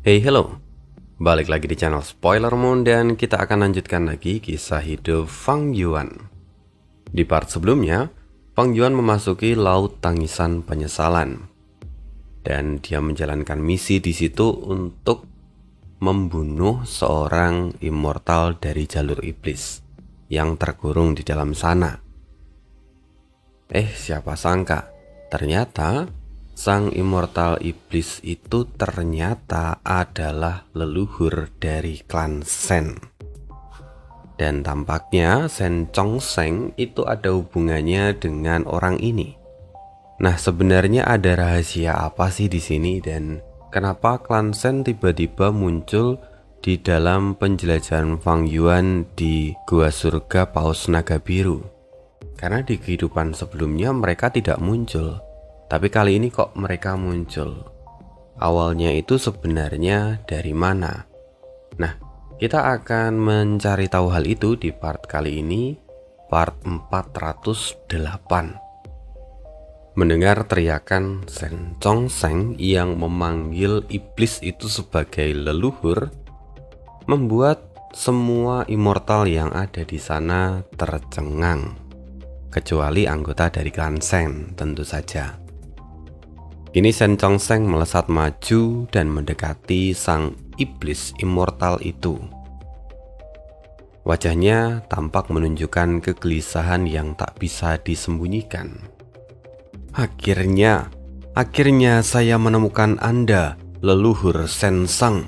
Hey hello, balik lagi di channel Spoiler Moon dan kita akan lanjutkan lagi kisah hidup Fang Yuan. Di part sebelumnya, Fang Yuan memasuki Laut Tangisan Penyesalan dan dia menjalankan misi di situ untuk membunuh seorang immortal dari jalur iblis yang terkurung di dalam sana. Siapa sangka, ternyata sang immortal iblis itu ternyata adalah leluhur dari klan Shen. Dan tampaknya Shen Chongsheng itu ada hubungannya dengan orang ini. Nah, sebenarnya ada rahasia apa sih di sini dan kenapa klan Shen tiba-tiba muncul di dalam penjelajahan Fang Yuan di Gua Surga Paus Naga Biru? Karena di kehidupan sebelumnya mereka tidak muncul, tapi kali ini kok mereka muncul. Awalnya itu sebenarnya dari mana? Nah, kita akan mencari tahu hal itu di part kali ini, part 408. Mendengar teriakan Shen Chongsheng yang memanggil iblis itu sebagai leluhur, membuat semua immortal yang ada di sana tercengang. Kecuali anggota dari klan Shen tentu saja. Kini Shen Chongsheng melesat maju dan mendekati sang iblis immortal itu. Wajahnya tampak menunjukkan kegelisahan yang tak bisa disembunyikan. Akhirnya saya menemukan Anda, leluhur Shen Sang.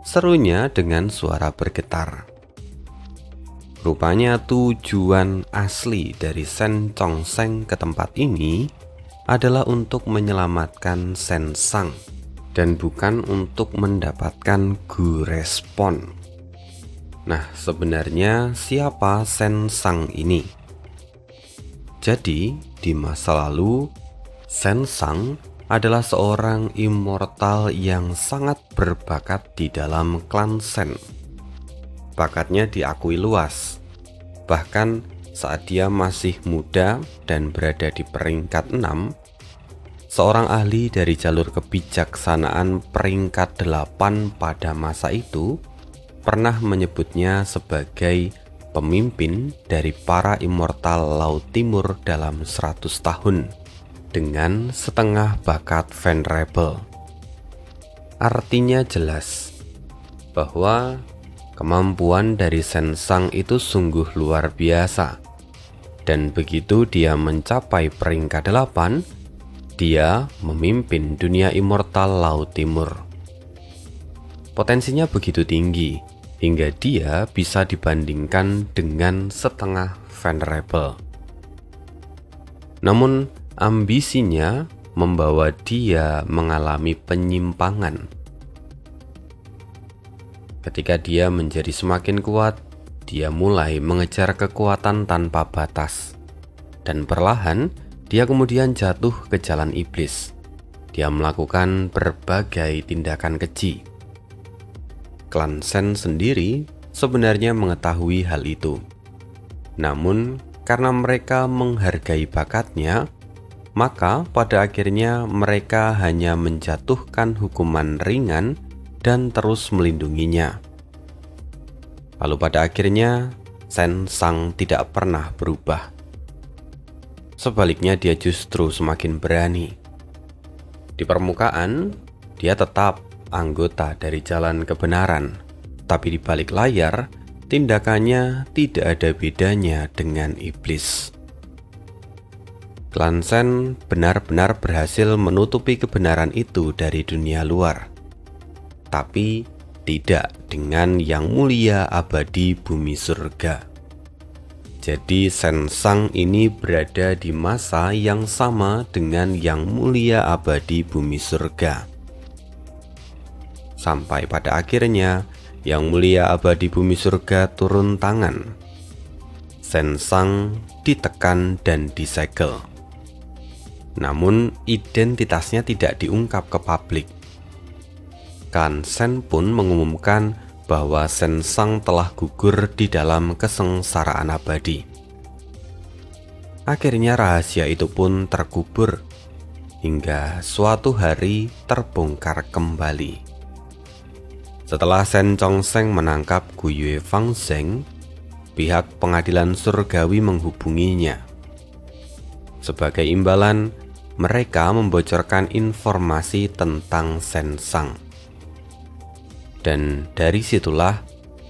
Serunya dengan suara bergetar. Rupanya tujuan asli dari Shen Chongsheng ke tempat ini adalah untuk menyelamatkan Shen Sang dan bukan untuk mendapatkan Gu Respon. Nah, sebenarnya siapa Shen Sang ini? Jadi, di masa lalu, Shen Sang adalah seorang immortal yang sangat berbakat di dalam klan Shen. Bakatnya diakui luas. Bahkan saat dia masih muda dan berada di peringkat 6, seorang ahli dari jalur kebijaksanaan peringkat 8 pada masa itu pernah menyebutnya sebagai pemimpin dari para immortal Laut Timur dalam 100 tahun dengan setengah bakat venerable. Artinya jelas bahwa kemampuan dari Shen Sang itu sungguh luar biasa. Dan begitu dia mencapai peringkat 8, dia memimpin dunia immortal Laut Timur. Potensinya begitu tinggi, hingga dia bisa dibandingkan dengan setengah venerable. Namun, ambisinya membawa dia mengalami penyimpangan. Ketika dia menjadi semakin kuat, dia mulai mengejar kekuatan tanpa batas. Dan perlahan, dia kemudian jatuh ke jalan iblis. Dia melakukan berbagai tindakan keji. Klan Shen sendiri sebenarnya mengetahui hal itu. Namun, karena mereka menghargai bakatnya, maka pada akhirnya mereka hanya menjatuhkan hukuman ringan dan terus melindunginya. Lalu pada akhirnya Shen Sang tidak pernah berubah. Sebaliknya dia justru semakin berani. Di permukaan dia tetap anggota dari jalan kebenaran, tapi di balik layar tindakannya tidak ada bedanya dengan iblis. Klan Shen benar-benar berhasil menutupi kebenaran itu dari dunia luar. Tapi tidak dengan yang mulia abadi bumi surga. Jadi Shen Sang ini berada di masa yang sama dengan yang mulia abadi bumi surga. Sampai pada akhirnya yang mulia abadi bumi surga turun tangan. Shen Sang ditekan dan disegel. Namun identitasnya tidak diungkap ke publik. Klan Shen pun mengumumkan bahwa Shen Sang telah gugur di dalam kesengsaraan abadi. Akhirnya rahasia itu pun terkubur hingga suatu hari terbongkar kembali. Setelah Shen Chongsheng menangkap Gu Yue Fangzheng, pihak pengadilan surgawi menghubunginya. Sebagai imbalan, mereka membocorkan informasi tentang Shen Sang. Dan dari situlah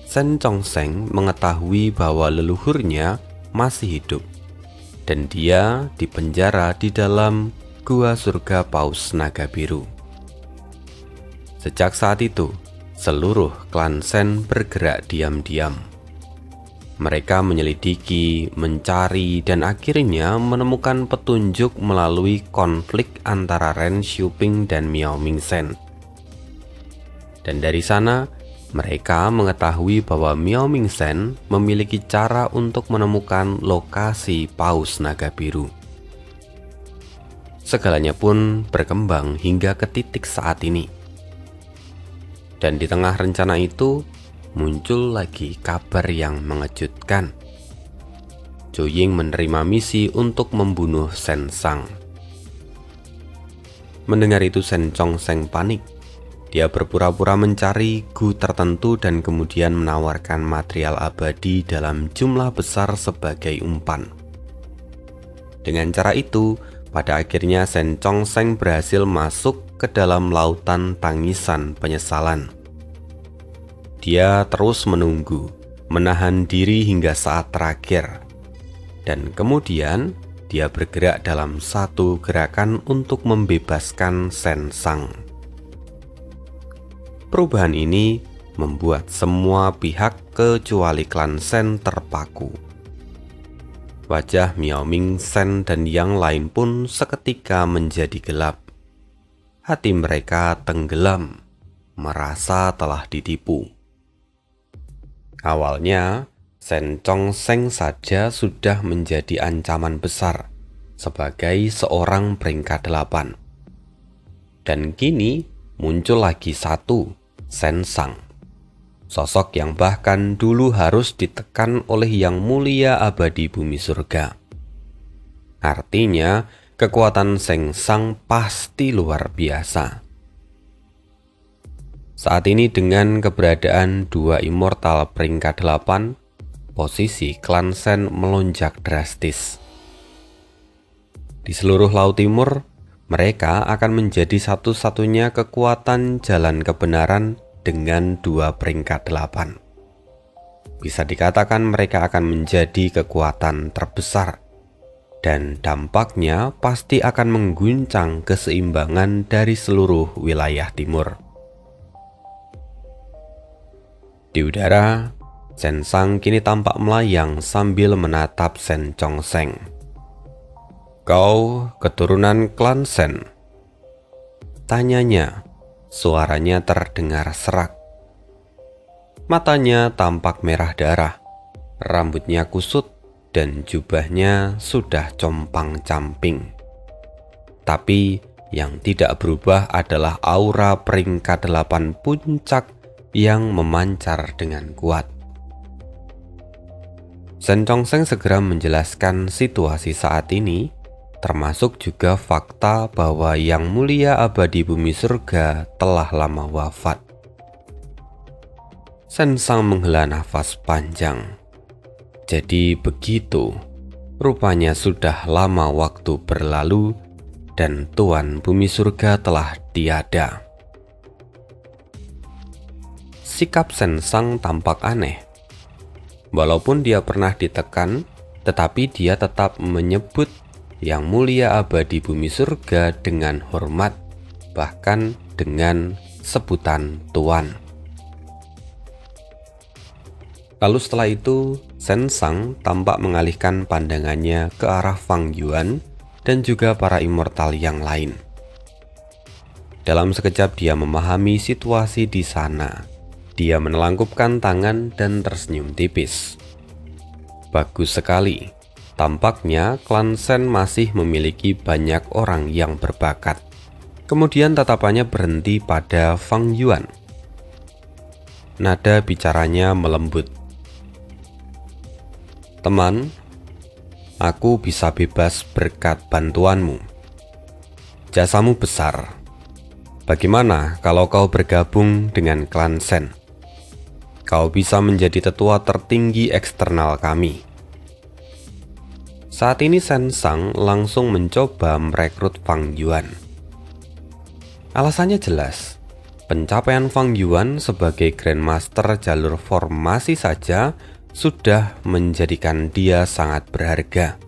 Shen Chongsheng mengetahui bahwa leluhurnya masih hidup dan dia dipenjara di dalam Gua Surga Paus Naga Biru. Sejak saat itu, seluruh klan Shen bergerak diam-diam. Mereka menyelidiki, mencari, dan akhirnya menemukan petunjuk melalui konflik antara Ren Xiuping dan Miao Mingzhen. Dan dari sana, mereka mengetahui bahwa Miao Mingzhen memiliki cara untuk menemukan lokasi Paus Naga Biru. Segalanya pun berkembang hingga ke titik saat ini. Dan di tengah rencana itu, muncul lagi kabar yang mengejutkan. Zhou Ying menerima misi untuk membunuh Shen Sang. Mendengar itu Shen Chongsheng panik. Dia berpura-pura mencari gu tertentu dan kemudian menawarkan material abadi dalam jumlah besar sebagai umpan. Dengan cara itu, pada akhirnya Shen Chongsheng berhasil masuk ke dalam lautan tangisan penyesalan. Dia terus menunggu, menahan diri hingga saat terakhir. Dan kemudian dia bergerak dalam satu gerakan untuk membebaskan Shen Sang. Perubahan ini membuat semua pihak kecuali klan Shen terpaku. Wajah Miao Mingzhen dan yang lain pun seketika menjadi gelap. Hati mereka tenggelam, merasa telah ditipu. Awalnya, Shen Chongsheng saja sudah menjadi ancaman besar sebagai seorang peringkat 8. Dan kini muncul lagi satu, Shen Sang. Sosok yang bahkan dulu harus ditekan oleh Yang Mulia Abadi Bumi Surga. Artinya, kekuatan Shen Sang pasti luar biasa. Saat ini dengan keberadaan dua immortal peringkat 8, posisi klan Shen melonjak drastis. Di seluruh Laut Timur, mereka akan menjadi satu-satunya kekuatan jalan kebenaran dengan dua peringkat 8. Bisa dikatakan mereka akan menjadi kekuatan terbesar, dan dampaknya pasti akan mengguncang keseimbangan dari seluruh wilayah timur. Di udara, Shen Sang kini tampak melayang sambil menatap Shen Chongsheng. "Kau keturunan klan Shen?" tanyanya. Suaranya terdengar serak. Matanya tampak merah darah, rambutnya kusut, dan jubahnya sudah compang-camping. Tapi yang tidak berubah adalah aura peringkat 8 puncak yang memancar dengan kuat. Shen Chongsheng segera menjelaskan situasi saat ini, termasuk juga fakta bahwa Yang Mulia Abadi Bumi Surga telah lama wafat. Shen Sang menghela nafas panjang. Jadi begitu, rupanya sudah lama waktu berlalu dan Tuan Bumi Surga telah tiada. Sikap Shen Sang tampak aneh. Walaupun dia pernah ditekan, tetapi dia tetap menyebut Yang Mulia Abadi Bumi Surga dengan hormat, bahkan dengan sebutan Tuan. Lalu setelah itu, Shen Sang tampak mengalihkan pandangannya ke arah Fang Yuan dan juga para immortal yang lain. Dalam sekejap dia memahami situasi di sana. Dia menelangkupkan tangan dan tersenyum tipis. Bagus sekali. Tampaknya klan Shen masih memiliki banyak orang yang berbakat. Kemudian tatapannya berhenti pada Fang Yuan. Nada bicaranya melembut. "Teman, aku bisa bebas berkat bantuanmu. Jasamu besar. Bagaimana kalau kau bergabung dengan klan Sen? Kau bisa menjadi tetua tertinggi eksternal kami. Saat ini Sen Sang langsung mencoba merekrut Fang Yuan. Alasannya jelas. Pencapaian Fang Yuan sebagai Grandmaster jalur formasi saja sudah menjadikan dia sangat berharga.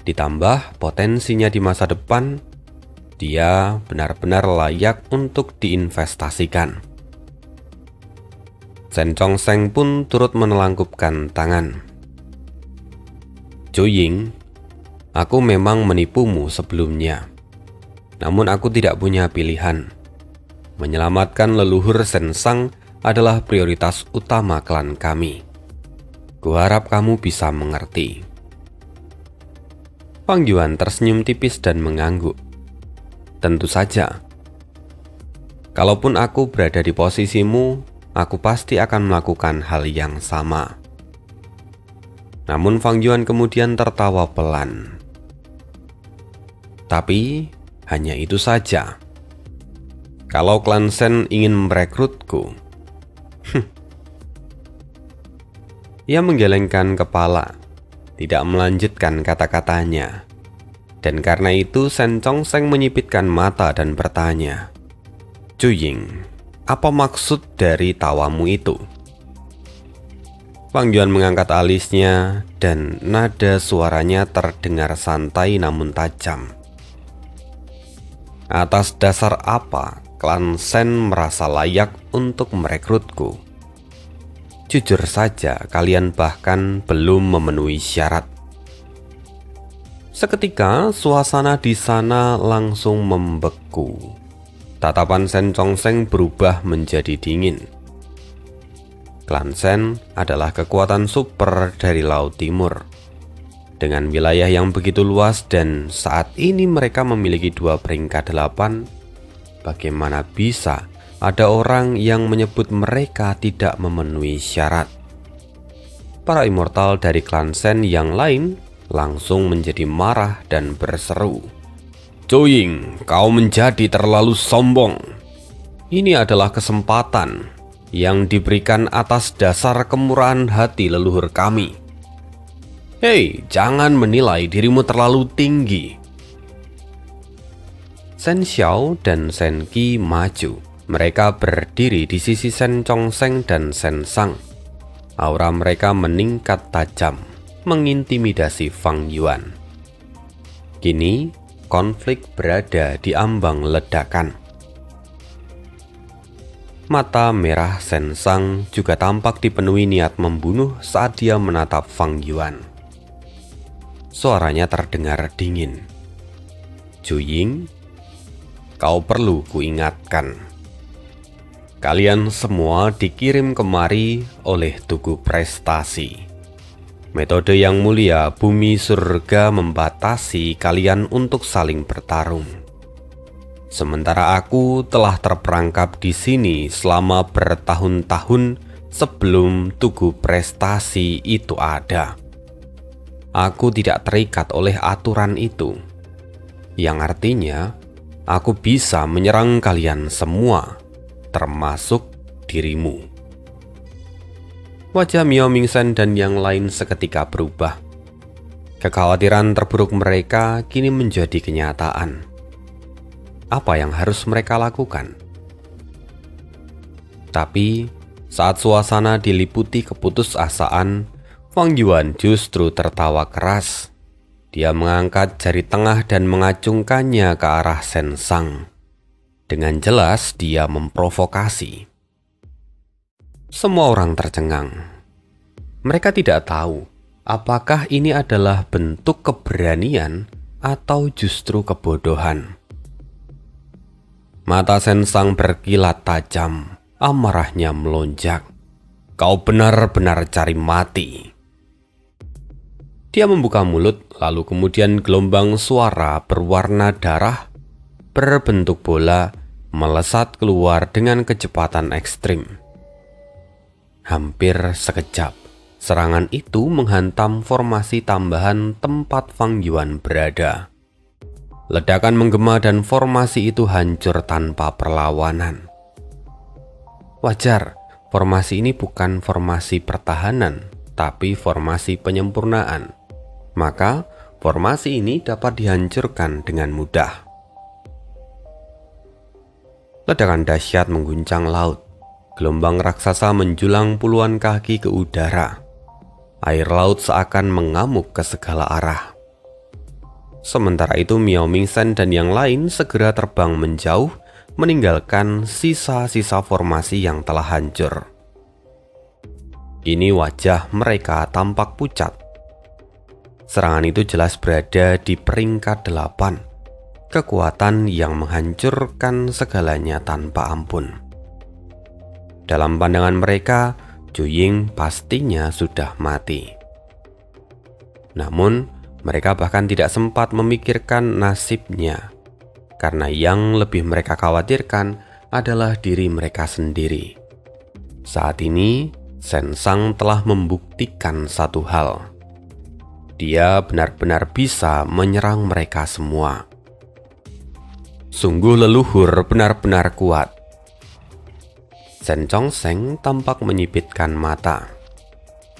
Ditambah potensinya di masa depan, dia benar-benar layak untuk diinvestasikan. Chen Chongsheng pun turut menelangkupkan tangan. Zhou Ying, aku memang menipumu sebelumnya. Namun aku tidak punya pilihan. Menyelamatkan leluhur Sen Sang adalah prioritas utama klan kami. Kuharap kamu bisa mengerti. Fang Yuan tersenyum tipis dan mengangguk. Tentu saja. Kalaupun aku berada di posisimu, aku pasti akan melakukan hal yang sama. Namun Fang Yuan kemudian tertawa pelan. Tapi hanya itu saja. Kalau klan Sen ingin merekrutku, ia menggelengkan kepala, tidak melanjutkan kata-katanya. Dan karena itu Sen Chongsheng menyipitkan mata dan bertanya, Zhou Ying, apa maksud dari tawamu itu? Fang Yuan mengangkat alisnya dan nada suaranya terdengar santai namun tajam. Atas dasar apa klan Sen merasa layak untuk merekrutku? Jujur saja, kalian bahkan belum memenuhi syarat. Seketika, suasana di sana langsung membeku. Tatapan Sen Chongsheng berubah menjadi dingin. Klan Sen adalah kekuatan super dari Laut Timur. Dengan wilayah yang begitu luas dan saat ini mereka memiliki 2 peringkat 8, bagaimana bisa ada orang yang menyebut mereka tidak memenuhi syarat? Para immortal dari klan Sen yang lain langsung menjadi marah dan berseru. Zhou Ying, kau menjadi terlalu sombong. Ini adalah kesempatan yang diberikan atas dasar kemurahan hati leluhur kami. Hei, jangan menilai dirimu terlalu tinggi. Shen Xiao dan Shen Qi maju. Mereka berdiri di sisi Sen Chongsheng dan Sen Sang. Aura mereka meningkat tajam, mengintimidasi Fang Yuan. Kini, konflik berada di ambang ledakan. Mata merah Sen Sang juga tampak dipenuhi niat membunuh saat dia menatap Fang Yuan. Suaranya terdengar dingin. Zhou Ying, kau perlu kuingatkan. Kalian semua dikirim kemari oleh Tugu Prestasi. Metode yang mulia bumi surga membatasi kalian untuk saling bertarung. Sementara aku telah terperangkap di sini selama bertahun-tahun sebelum Tugu Prestasi itu ada. Aku tidak terikat oleh aturan itu, yang artinya aku bisa menyerang kalian semua, termasuk dirimu. Wajah Miao Mingsen dan yang lain seketika berubah. Kekhawatiran terburuk mereka kini menjadi kenyataan. Apa yang harus mereka lakukan? Tapi saat suasana diliputi keputusasaan, Fang Yuan justru tertawa keras. Dia mengangkat jari tengah dan mengacungkannya ke arah Sen Sang. Dengan jelas dia memprovokasi. Semua orang tercengang. Mereka tidak tahu apakah ini adalah bentuk keberanian atau justru kebodohan. Mata Sen Sang berkilat tajam, amarahnya melonjak. Kau benar-benar cari mati. Dia membuka mulut, lalu kemudian gelombang suara berwarna darah berbentuk bola melesat keluar dengan kecepatan ekstrim. Hampir sekejap, serangan itu menghantam formasi tambahan tempat Fang Yuan berada. Ledakan menggema dan formasi itu hancur tanpa perlawanan. Wajar, formasi ini bukan formasi pertahanan, tapi formasi penyempurnaan. Maka, formasi ini dapat dihancurkan dengan mudah. Ledakan dahsyat mengguncang laut. Gelombang raksasa menjulang puluhan kaki ke udara. Air laut seakan mengamuk ke segala arah. Sementara itu Miao Mingzhen dan yang lain segera terbang menjauh, meninggalkan sisa-sisa formasi yang telah hancur. Kini wajah mereka tampak pucat. Serangan itu jelas berada di peringkat 8, kekuatan yang menghancurkan segalanya tanpa ampun. Dalam pandangan mereka, Zhu Ying pastinya sudah mati. Namun, mereka bahkan tidak sempat memikirkan nasibnya, karena yang lebih mereka khawatirkan adalah diri mereka sendiri. Saat ini, Shen Sang telah membuktikan satu hal. Dia benar-benar bisa menyerang mereka semua. Sungguh leluhur benar-benar kuat. Shen Chongsheng tampak menyipitkan mata.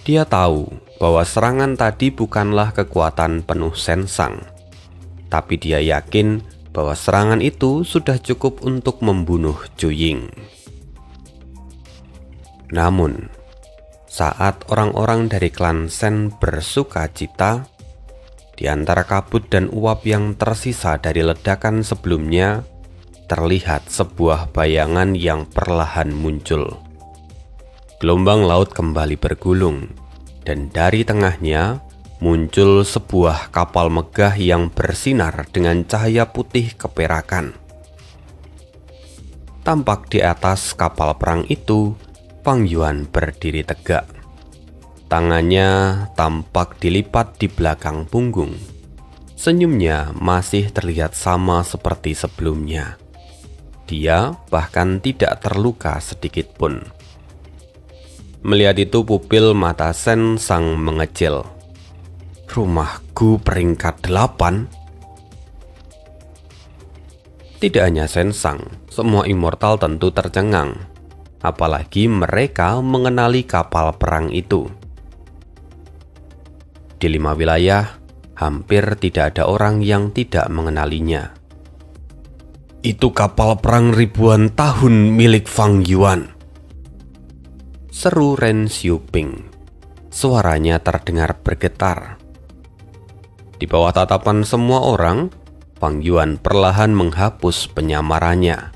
Dia tahu bahwa serangan tadi bukanlah kekuatan penuh Shen Sang, tapi dia yakin bahwa serangan itu sudah cukup untuk membunuh Zhu Ying. Namun, saat orang-orang dari klan Shen bersuka cita, di antara kabut dan uap yang tersisa dari ledakan sebelumnya, terlihat sebuah bayangan yang perlahan muncul. Gelombang laut kembali bergulung, dan dari tengahnya muncul sebuah kapal megah yang bersinar dengan cahaya putih keperakan. Tampak di atas kapal perang itu, Fang Yuan berdiri tegak. Tangannya tampak dilipat di belakang punggung. Senyumnya masih terlihat sama seperti sebelumnya. Dia bahkan tidak terluka sedikit pun. Melihat itu pupil mata Shen Sang mengecil. Rumahku peringkat 8? Tidak hanya Shen Sang, semua immortal tentu tercengang. Apalagi mereka mengenali kapal perang itu. Di 5 wilayah, hampir tidak ada orang yang tidak mengenalinya. Itu kapal perang ribuan tahun milik Fang Yuan, seru Ren Xiuping. Suaranya terdengar bergetar. Di bawah tatapan semua orang, Fang Yuan perlahan menghapus penyamarannya.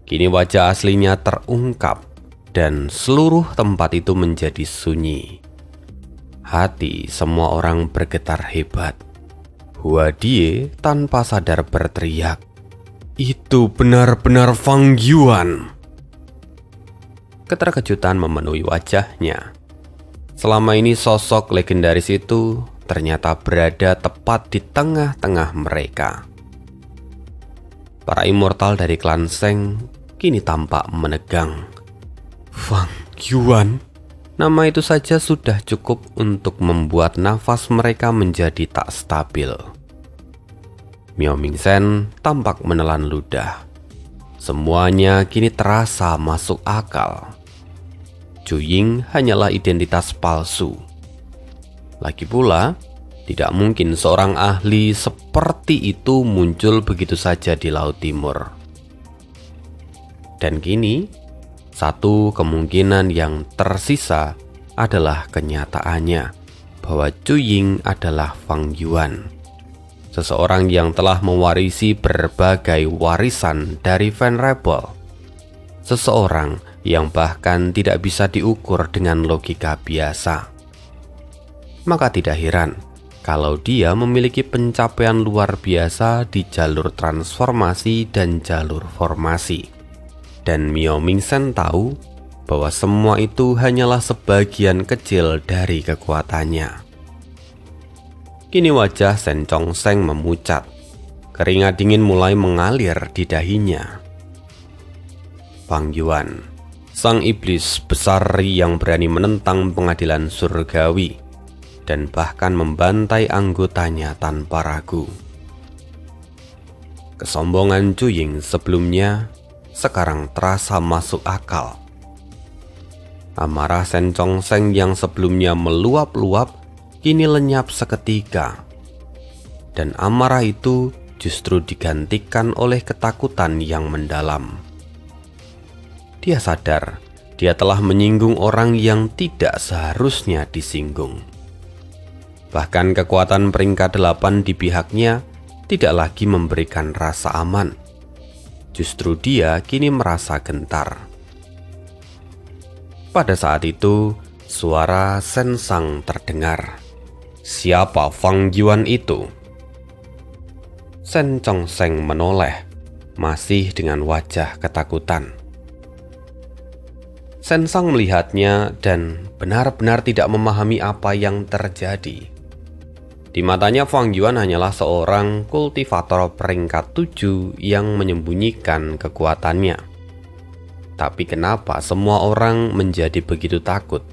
Kini wajah aslinya terungkap dan seluruh tempat itu menjadi sunyi. Hati semua orang bergetar hebat. Hua Die tanpa sadar berteriak, "Itu benar-benar Fang Yuan!" Keterkejutan memenuhi wajahnya. Selama ini sosok legendaris itu ternyata berada tepat di tengah-tengah mereka. Para immortal dari klan Sheng kini tampak menegang. Fang Yuan? Nama itu saja sudah cukup untuk membuat nafas mereka menjadi tak stabil. Miao Mingzhen tampak menelan ludah. Semuanya kini terasa masuk akal. Zhu Ying hanyalah identitas palsu. Lagi pula, tidak mungkin seorang ahli seperti itu muncul begitu saja di Laut Timur. Dan kini, satu kemungkinan yang tersisa adalah kenyataannya bahwa Zhu Ying adalah Fang Yuan, seseorang yang telah mewarisi berbagai warisan dari Venerable, seseorang yang bahkan tidak bisa diukur dengan logika biasa. Maka tidak heran kalau dia memiliki pencapaian luar biasa di jalur transformasi dan jalur formasi. Dan Miao Mingzhen tahu bahwa semua itu hanyalah sebagian kecil dari kekuatannya. Kini wajah Shen Chongsheng memucat. Keringat dingin mulai mengalir di dahinya. Fang Yuan, sang iblis besar yang berani menentang pengadilan surgawi dan bahkan membantai anggotanya tanpa ragu. Kesombongan Cuying sebelumnya sekarang terasa masuk akal. Amarah Sen Chong Seng yang sebelumnya meluap-luap kini lenyap seketika. Dan amarah itu justru digantikan oleh ketakutan yang mendalam. Dia sadar dia telah menyinggung orang yang tidak seharusnya disinggung. Bahkan kekuatan peringkat 8 di pihaknya tidak lagi memberikan rasa aman. Justru dia kini merasa gentar. Pada saat itu, suara Sen Sang terdengar. Siapa Fang Yuan itu? Sen Chong Seng menoleh, masih dengan wajah ketakutan. Sen Sang melihatnya dan benar-benar tidak memahami apa yang terjadi. Di matanya Fang Yuan hanyalah seorang kultivator peringkat 7 yang menyembunyikan kekuatannya. Tapi kenapa semua orang menjadi begitu takut?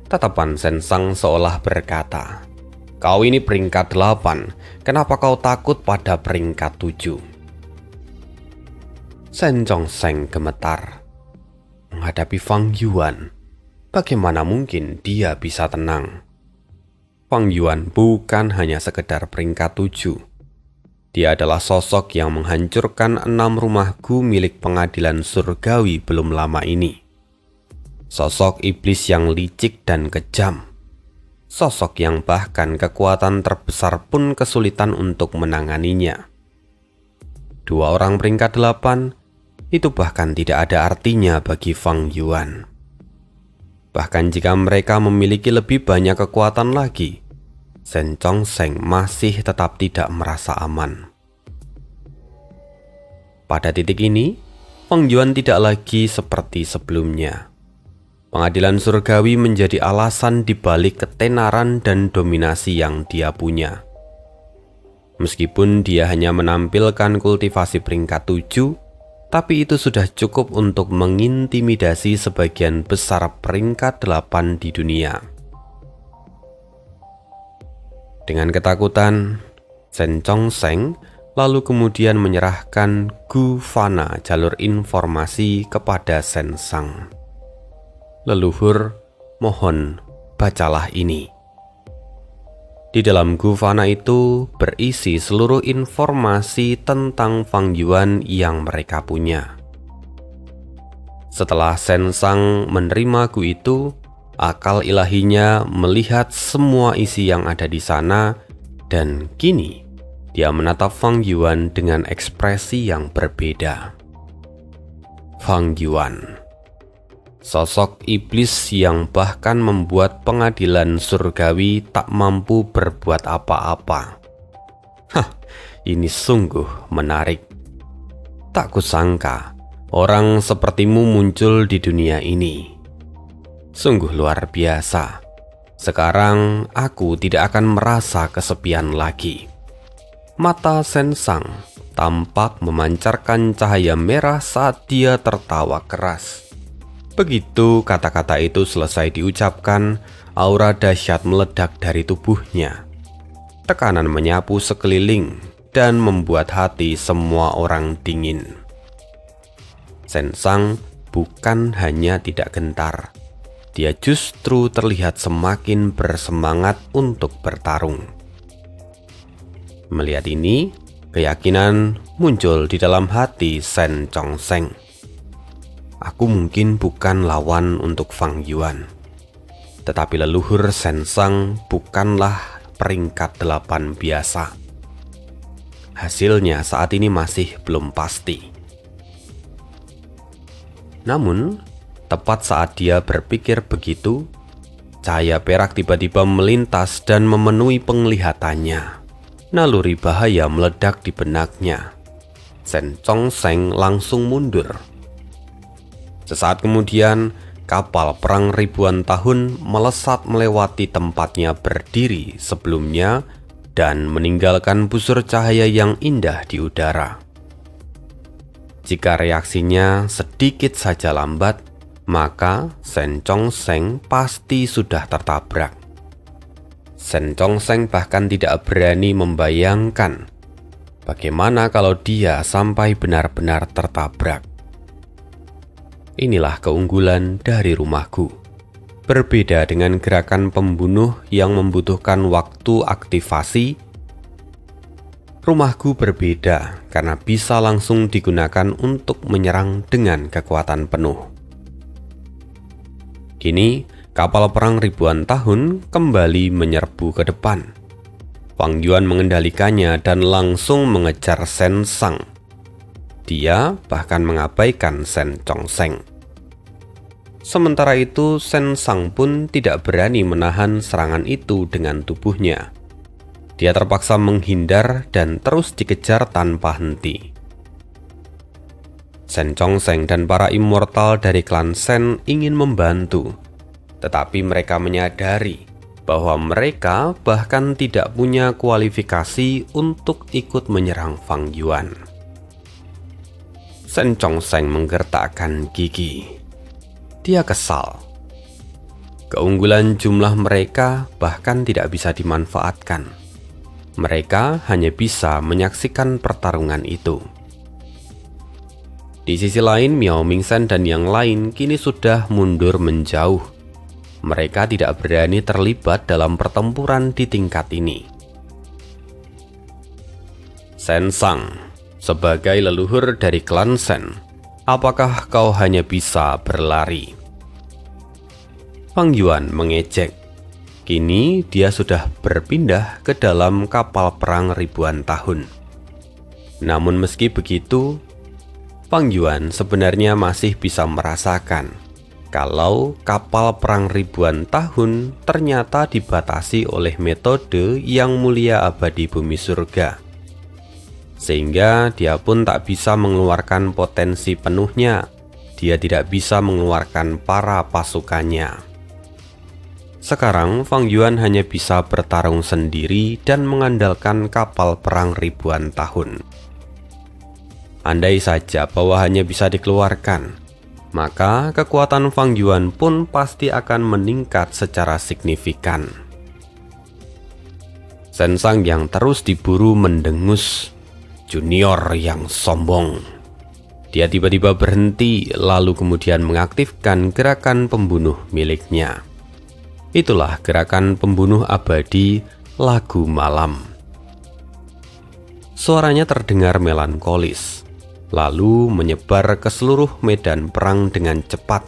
Tatapan Sen Sang seolah berkata, "Kau ini peringkat 8, kenapa kau takut pada peringkat 7? Sen Chong Seng gemetar. Menghadapi Fang Yuan, bagaimana mungkin dia bisa tenang? Fang Yuan bukan hanya sekedar peringkat 7. Dia adalah sosok yang menghancurkan 6 rumah gu milik pengadilan surgawi belum lama ini. Sosok iblis yang licik dan kejam. Sosok yang bahkan kekuatan terbesar pun kesulitan untuk menanganinya. 2 orang peringkat 8 itu bahkan tidak ada artinya bagi Fang Yuan. Bahkan jika mereka memiliki lebih banyak kekuatan lagi, Sen Chong Seng masih tetap tidak merasa aman. Pada titik ini, Fang Yuan tidak lagi seperti sebelumnya. Pengadilan surgawi menjadi alasan dibalik ketenaran dan dominasi yang dia punya. Meskipun dia hanya menampilkan kultivasi peringkat 7, tapi itu sudah cukup untuk mengintimidasi sebagian besar peringkat 8 di dunia. Dengan ketakutan, Sen Chong Seng lalu kemudian menyerahkan Gu Fana jalur informasi kepada Sen Sang. Leluhur, mohon bacalah ini. Di dalam Gu Fana itu berisi seluruh informasi tentang Fang Yuan yang mereka punya. Setelah Sen Sang menerima Gu itu, akal ilahinya melihat semua isi yang ada di sana dan kini dia menatap Fang Yuan dengan ekspresi yang berbeda. Fang Yuan, sosok iblis yang bahkan membuat pengadilan surgawi tak mampu berbuat apa-apa. Ini sungguh menarik. Tak kusangka orang sepertimu muncul di dunia ini. Sungguh luar biasa. Sekarang aku tidak akan merasa kesepian lagi. Mata Sen Sang tampak memancarkan cahaya merah saat dia tertawa keras. Begitu kata-kata itu selesai diucapkan, aura dahsyat meledak dari tubuhnya. Tekanan menyapu sekeliling dan membuat hati semua orang dingin. Sen Sang bukan hanya tidak gentar, dia justru terlihat semakin bersemangat untuk bertarung. Melihat ini, keyakinan muncul di dalam hati Sen Chong Seng. Aku mungkin bukan lawan untuk Fang Yuan, tetapi leluhur Sen Sang bukanlah peringkat 8 biasa. Hasilnya saat ini masih belum pasti. Namun, tepat saat dia berpikir begitu, cahaya perak tiba-tiba melintas dan memenuhi penglihatannya. Naluri bahaya meledak di benaknya. Sen Chong Seng langsung mundur. Sesaat kemudian, kapal perang ribuan tahun melesat melewati tempatnya berdiri sebelumnya dan meninggalkan busur cahaya yang indah di udara. Jika reaksinya sedikit saja lambat, maka Sen Chong Seng pasti sudah tertabrak. Sen Chong Seng bahkan tidak berani membayangkan Bagaimana kalau dia sampai benar-benar tertabrak? Inilah keunggulan dari rumahku. Berbeda dengan gerakan pembunuh yang membutuhkan waktu aktivasi, rumahku berbeda karena bisa langsung digunakan untuk menyerang dengan kekuatan penuh. Kini, kapal perang ribuan tahun kembali menyerbu ke depan. Fang Yuan mengendalikannya dan langsung mengejar Shen Sang. Dia bahkan mengabaikan Shen Chongsheng. Sementara itu, Shen Sang pun tidak berani menahan serangan itu dengan tubuhnya. Dia terpaksa menghindar dan terus dikejar tanpa henti. Shen Chongsheng dan para immortal dari klan Shen ingin membantu, tetapi mereka menyadari bahwa mereka bahkan tidak punya kualifikasi untuk ikut menyerang Fang Yuan. Shen Chongsheng menggertakkan gigi. Dia kesal. Keunggulan jumlah mereka bahkan tidak bisa dimanfaatkan. Mereka hanya bisa menyaksikan pertarungan itu. Di sisi lain, Miao Mingchen dan yang lain kini sudah mundur menjauh. Mereka tidak berani terlibat dalam pertempuran di tingkat ini. Shen Sang, sebagai leluhur dari klan Shen, apakah kau hanya bisa berlari? Fang Yuan mengejek. Kini dia sudah berpindah ke dalam kapal perang ribuan tahun. Namun meski begitu, Fang Yuan sebenarnya masih bisa merasakan kalau kapal perang ribuan tahun ternyata dibatasi oleh metode yang mulia abadi bumi surga. Sehingga dia pun tak bisa mengeluarkan potensi penuhnya. Dia tidak bisa mengeluarkan para pasukannya. Sekarang Fang Yuan hanya bisa bertarung sendiri dan mengandalkan kapal perang ribuan tahun. Andai saja bawahannya bisa dikeluarkan, maka kekuatan Fang Yuan pun pasti akan meningkat secara signifikan. Shen Sang yang terus diburu mendengus, junior yang sombong. Dia tiba-tiba berhenti lalu kemudian mengaktifkan gerakan pembunuh miliknya. Itulah gerakan pembunuh abadi lagu malam. Suaranya terdengar melankolis, lalu menyebar ke seluruh medan perang dengan cepat.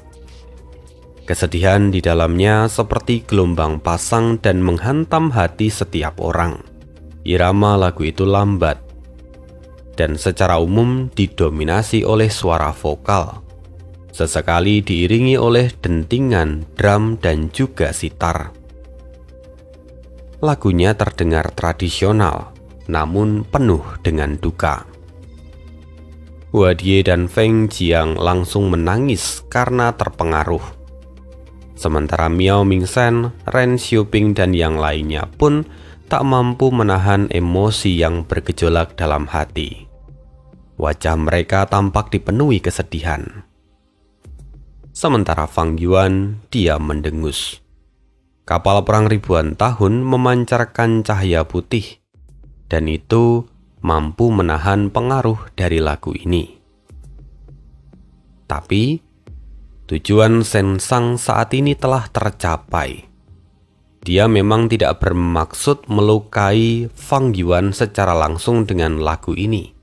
Kesedihan di dalamnya seperti gelombang pasang dan menghantam hati setiap orang. Irama lagu itu lambat, dan secara umum didominasi oleh suara vokal. Sesekali diiringi oleh dentingan, drum, dan juga sitar. Lagunya terdengar tradisional, namun penuh dengan duka. Huadie dan Feng Jiang langsung menangis karena terpengaruh. Sementara Miao Mingchen, Ren Xiuping, dan yang lainnya pun tak mampu menahan emosi yang bergejolak dalam hati. Wajah mereka tampak dipenuhi kesedihan. Sementara Fang Yuan, dia mendengus. Kapal perang ribuan tahun memancarkan cahaya putih, dan itu mampu menahan pengaruh dari lagu ini. Tapi, tujuan Shen Sang saat ini telah tercapai. Dia memang tidak bermaksud melukai Fang Yuan secara langsung dengan lagu ini,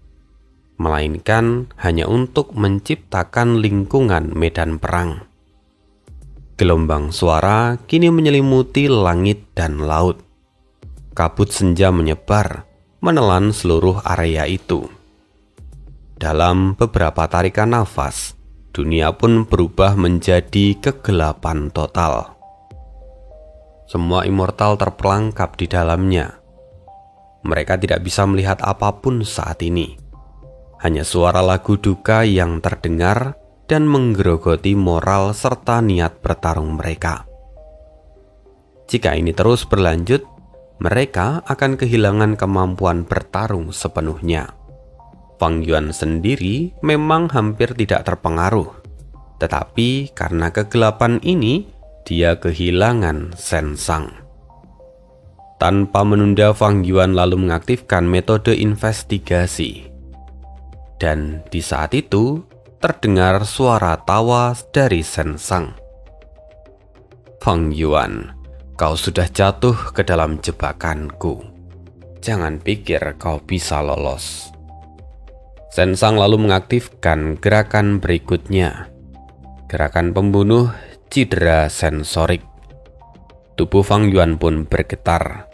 melainkan hanya untuk menciptakan lingkungan medan perang. Gelombang suara kini menyelimuti langit dan laut. Kabut senja menyebar, menelan seluruh area itu. Dalam beberapa tarikan nafas, dunia pun berubah menjadi kegelapan total. Semua immortal terperangkap di dalamnya. Mereka tidak bisa melihat apapun saat ini. Hanya suara lagu duka yang terdengar dan menggerogoti moral serta niat bertarung mereka. Jika ini terus berlanjut, mereka akan kehilangan kemampuan bertarung sepenuhnya. Fang Yuan sendiri memang hampir tidak terpengaruh, tetapi karena kegelapan ini, dia kehilangan Shen Sang. Tanpa menunda, Fang Yuan lalu mengaktifkan metode investigasi. Dan di saat itu, terdengar suara tawa dari Shen Sang. "Fang Yuan, kau sudah jatuh ke dalam jebakanku. Jangan pikir kau bisa lolos." Shen Sang lalu mengaktifkan gerakan berikutnya. Gerakan pembunuh cedera sensorik. Tubuh Fang Yuan pun bergetar.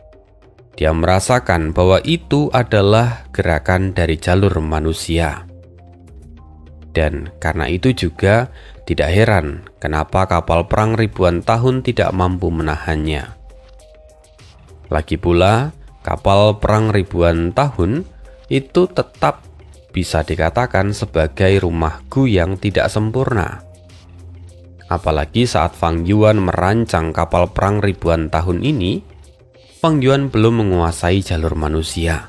Dia merasakan bahwa itu adalah gerakan dari jalur manusia. Dan karena itu juga tidak heran kenapa kapal perang ribuan tahun tidak mampu menahannya. Lagi pula, kapal perang ribuan tahun itu tetap bisa dikatakan sebagai rumah Gu yang tidak sempurna. Apalagi saat Fang Yuan merancang kapal perang ribuan tahun ini, Fang Yuan belum menguasai jalur manusia.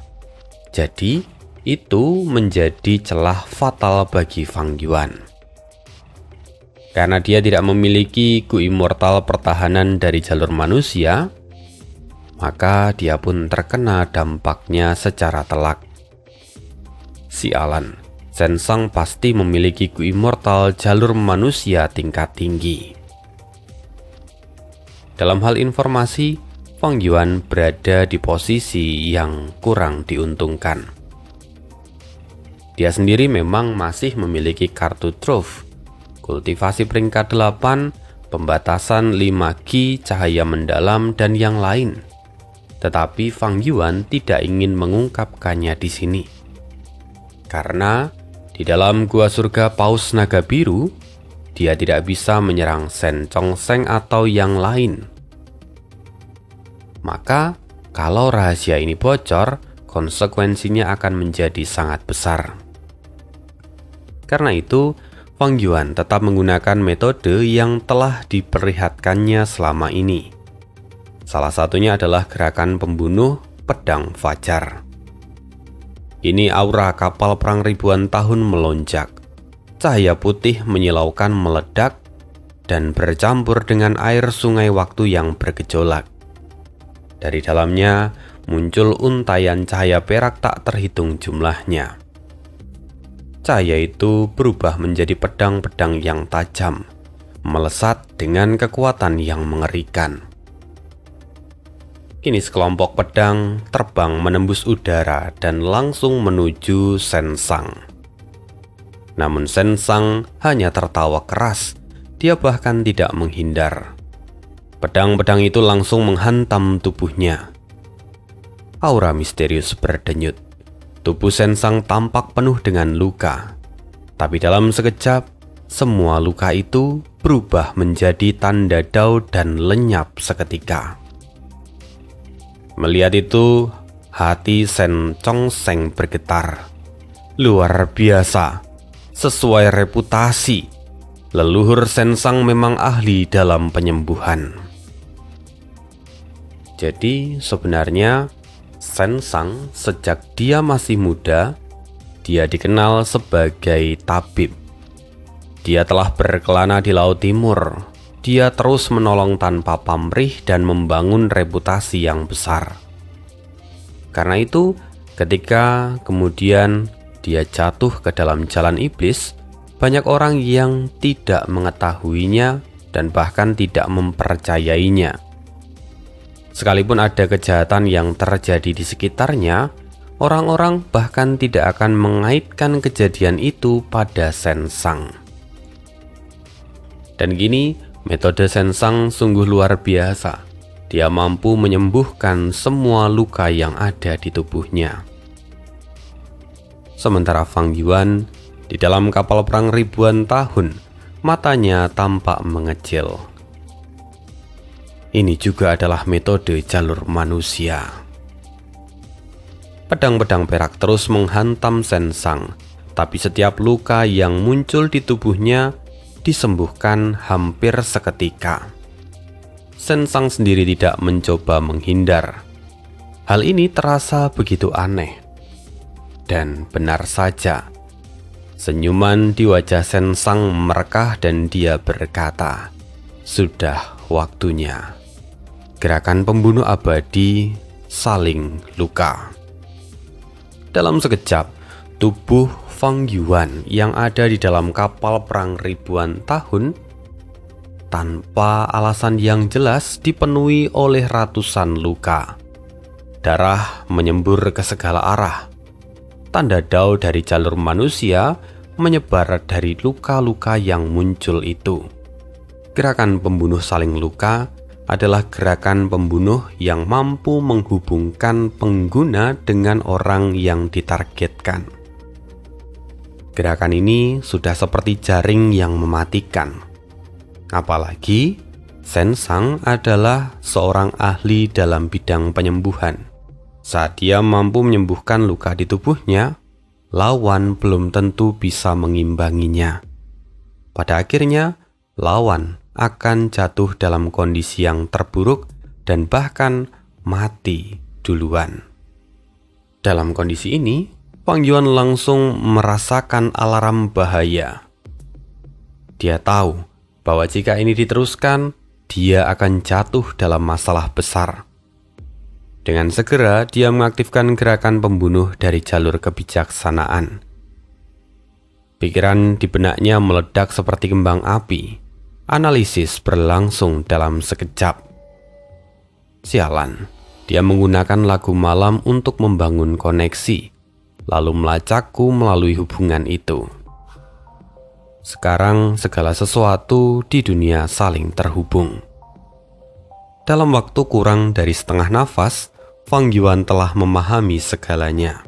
Jadi, itu menjadi celah fatal bagi Fang Yuan. Karena dia tidak memiliki Gu Immortal pertahanan dari jalur manusia, maka dia pun terkena dampaknya secara telak. Sialan, Shen Sang pasti memiliki Gu Immortal jalur manusia tingkat tinggi. Dalam hal informasi, Fang Yuan berada di posisi yang kurang diuntungkan. Dia sendiri memang masih memiliki kartu truf, kultivasi peringkat 8, pembatasan 5 Qi, cahaya mendalam, dan yang lain. Tetapi Fang Yuan tidak ingin mengungkapkannya di sini. Karena di dalam gua surga Paus Naga Biru, dia tidak bisa menyerang Shen Chongsheng atau yang lain. Maka, kalau rahasia ini bocor, konsekuensinya akan menjadi sangat besar. Karena itu, Fang Yuan tetap menggunakan metode yang telah diperlihatkannya selama ini. Salah satunya adalah gerakan pembunuh pedang fajar. Ini aura kapal perang ribuan tahun melonjak. Cahaya putih menyilaukan meledak dan bercampur dengan air sungai waktu yang bergejolak. Dari dalamnya muncul untayan cahaya perak tak terhitung jumlahnya. Cahaya itu berubah menjadi pedang-pedang yang tajam, melesat dengan kekuatan yang mengerikan. Kini sekelompok pedang terbang menembus udara dan langsung menuju Shen Sang. Namun Shen Sang hanya tertawa keras, dia bahkan tidak menghindar. Pedang-pedang itu langsung menghantam tubuhnya. Aura misterius berdenyut. Tubuh Shen Sang tampak penuh dengan luka. Tapi dalam sekejap, semua luka itu berubah menjadi tanda dao dan lenyap seketika. Melihat itu, hati Shen Chongsheng bergetar. Luar biasa, sesuai reputasi, leluhur Shen Sang memang ahli dalam penyembuhan. Jadi sebenarnya Shen Sang sejak dia masih muda, dia dikenal sebagai tabib. Dia telah berkelana di Laut Timur. Dia terus menolong tanpa pamrih dan membangun reputasi yang besar. Karena itu, ketika kemudian dia jatuh ke dalam jalan iblis, banyak orang yang tidak mengetahuinya dan bahkan tidak mempercayainya. Sekalipun ada kejahatan yang terjadi di sekitarnya, orang-orang bahkan tidak akan mengaitkan kejadian itu pada Shen Sang. Dan gini, metode Shen Sang sungguh luar biasa. Dia mampu menyembuhkan semua luka yang ada di tubuhnya. Sementara Fang Yuan di dalam kapal perang ribuan tahun, matanya tampak mengecil. Ini juga adalah metode jalur manusia. Pedang-pedang perak terus menghantam Shen Sang, tapi setiap luka yang muncul di tubuhnya disembuhkan hampir seketika. Shen Sang sendiri tidak mencoba menghindar. Hal ini terasa begitu aneh. Dan benar saja, senyuman di wajah Shen Sang merekah dan dia berkata, "Sudah waktunya." Gerakan pembunuh abadi saling luka. Dalam sekejap, tubuh Fang Yuan yang ada di dalam kapal perang ribuan tahun tanpa alasan yang jelas dipenuhi oleh ratusan luka. Darah menyembur ke segala arah. Tanda dao dari jalur manusia menyebar dari luka-luka yang muncul itu. Gerakan pembunuh saling luka adalah gerakan pembunuh yang mampu menghubungkan pengguna dengan orang yang ditargetkan. Gerakan ini sudah seperti jaring yang mematikan. Apalagi Shen Sang adalah seorang ahli dalam bidang penyembuhan. Saat dia mampu menyembuhkan luka di tubuhnya, lawan belum tentu bisa mengimbanginya. Pada akhirnya, lawan akan jatuh dalam kondisi yang terburuk dan bahkan mati duluan. Dalam kondisi ini, Fang Yuan langsung merasakan alarm bahaya. Dia tahu bahwa jika ini diteruskan, dia akan jatuh dalam masalah besar. Dengan segera, dia mengaktifkan gerakan pembunuh dari jalur kebijaksanaan. Pikiran di benaknya meledak seperti kembang api. Analisis berlangsung dalam sekejap. Sialan, dia menggunakan lagu malam untuk membangun koneksi, lalu melacakku melalui hubungan itu. Sekarang segala sesuatu di dunia saling terhubung. Dalam waktu kurang dari setengah nafas, Fang Yuan telah memahami segalanya.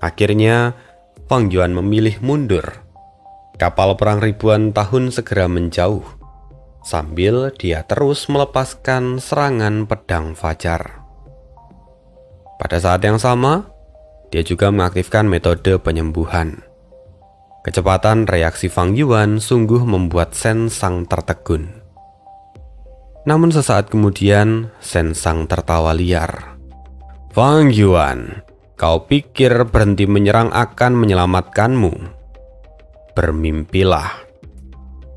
Akhirnya, Fang Yuan memilih mundur. Kapal perang ribuan tahun segera menjauh, sambil dia terus melepaskan serangan pedang fajar. Pada saat yang sama, dia juga mengaktifkan metode penyembuhan. Kecepatan reaksi Fang Yuan sungguh membuat Shen Sang tertegun. Namun sesaat kemudian, Shen Sang tertawa liar. "Fang Yuan, kau pikir berhenti menyerang akan menyelamatkanmu? Bermimpilah."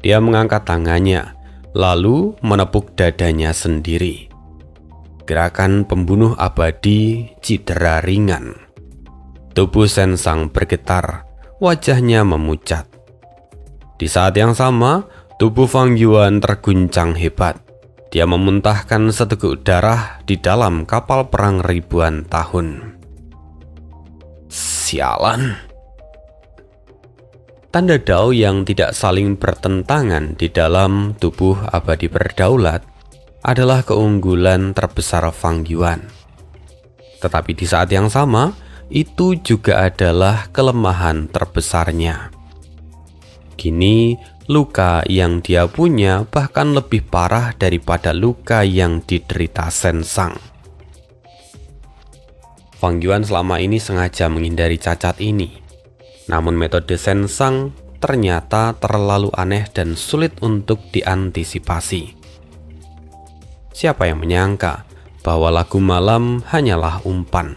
Dia mengangkat tangannya, lalu menepuk dadanya sendiri. Gerakan pembunuh abadi cedera ringan. Tubuh Shen Sang bergetar, wajahnya memucat. Di saat yang sama, tubuh Fang Yuan terguncang hebat. Dia memuntahkan seteguk darah di dalam kapal perang ribuan tahun. Sialan. Tanda dao yang tidak saling bertentangan di dalam tubuh abadi berdaulat adalah keunggulan terbesar Fang Yuan. Tetapi di saat yang sama, itu juga adalah kelemahan terbesarnya. Kini, luka yang dia punya bahkan lebih parah daripada luka yang diderita Shen Sang. Fang Yuan selama ini sengaja menghindari cacat ini. Namun metode Shen Sang ternyata terlalu aneh dan sulit untuk diantisipasi. Siapa yang menyangka bahwa lagu malam hanyalah umpan?